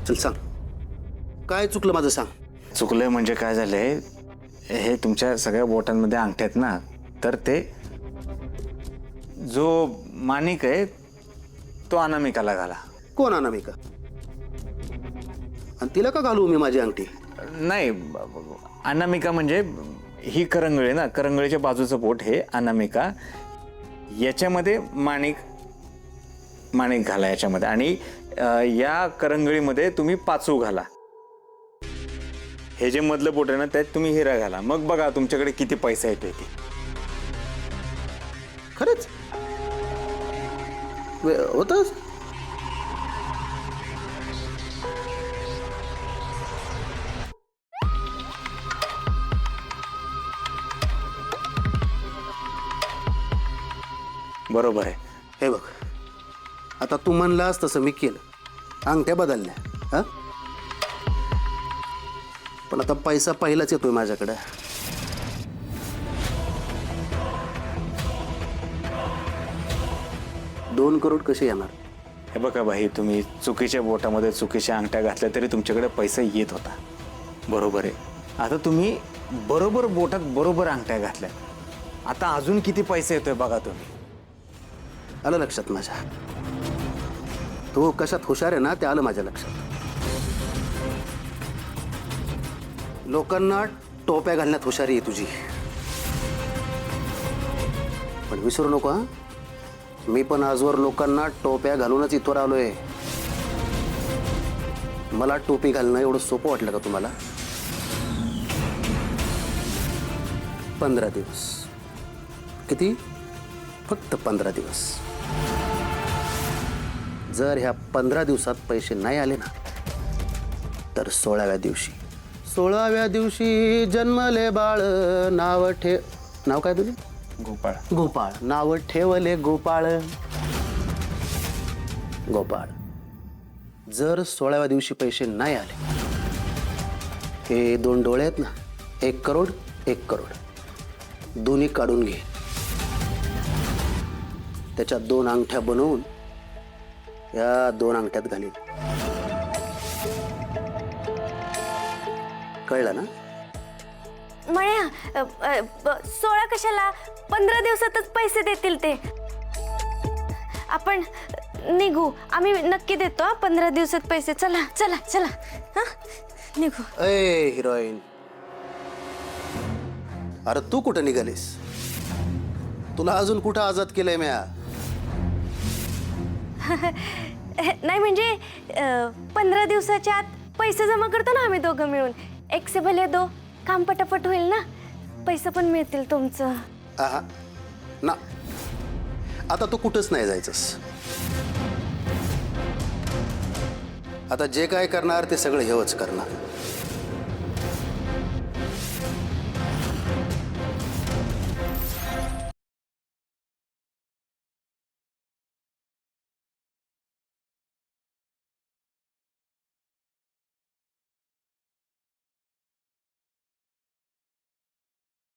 चल सांग, काय चुकलं माझं सांग. चुकलंय म्हणजे काय झालंय, हे तुमच्या सगळ्या बोटांमध्ये अंगठ्या आहेत ना, तर ते जो माणिक आहे तो अनामिकाला घाला. कोण अनामिका? आणि तिला का घालू मी माझी अंगठी? नाही, अनामिका म्हणजे ही करंगळी ना, करंगळीच्या बाजूचं बोट हे अनामिका. याच्यामध्ये माणिक घाला याच्यामध्ये, आणि या करंगळीमध्ये तुम्ही पाचू घाला. हे जे मधलं बोट आहे ना, त्यात तुम्ही हिरा घाला. मग बघा तुमच्याकडे किती पैसा येतोय ते. खरंच होतच? बरोबर आहे. हे बघ, आता तू म्हणलास तसं मी केलं, अंगठ्या बदलल्या. हा, पण आता पैसा पहिलाच येतोय माझ्याकडे. $2 करोड कसे येणार? हे बघा भाई, तुम्ही चुकीच्या बोटामध्ये चुकीच्या अंगठ्या घातल्या तरी तुमच्याकडे पैसा येत होता. बरोबर आहे. आता तुम्ही बरोबर बोटात बरोबर अंगठ्या घातल्या, आता अजून किती पैसा येतोय बघा तुम्ही. आलं लक्षात माझ्या. तू कशात हुशार आहे ना, ते आलं माझ्या लक्षात. लोकांना टोप्या घालण्यात हुशारी आहे तुझी, पण विसरू नको हा, मी पण आजवर लोकांना टोप्या घालूनच इथवर आलोय. मला टोपी घालणं एवढं सोपं वाटलं का तुम्हाला? 15 दिवस. किती? फक्त 15 दिवस. जर ह्या 15 दिवसात पैसे नाही आले ना, तर 16व्या दिवशी जन्मले बाळ, नाव काय तुझे? गोपाळ. नाव ठेवले गोपाळ. जर 16व्या दिवशी पैसे नाही आले, हे 2 डोळे आहेत ना, 1 करोड दोन्ही काढून घे. त्याच्या 2 अंगठ्या बनवून या 2 अंगठ्यात घालीन. कळलं ना? मळ्या 16 कशाला? 15 दिवसातच पैसे देतील ते. आपण निघू, आम्ही नक्की देतो 15 दिवसात पैसे. चला चला चला, हा निघू. ए हिरोईन, अरे तू कुठं निघालीस? तुला अजून कुठं आजाद केलंय म्या? नाही म्हणजे 15 दिवसाच्या आत पैसे जमा करतो ना आम्ही दोघं मिळून. एक से भले दो, काम पटापट होईल ना, पैसे पण मिळतील तुमचं. आहा ना, आता तू कुठंच नाही जायचंस. आता जे काय करणार ते सगळं हेवच करणार.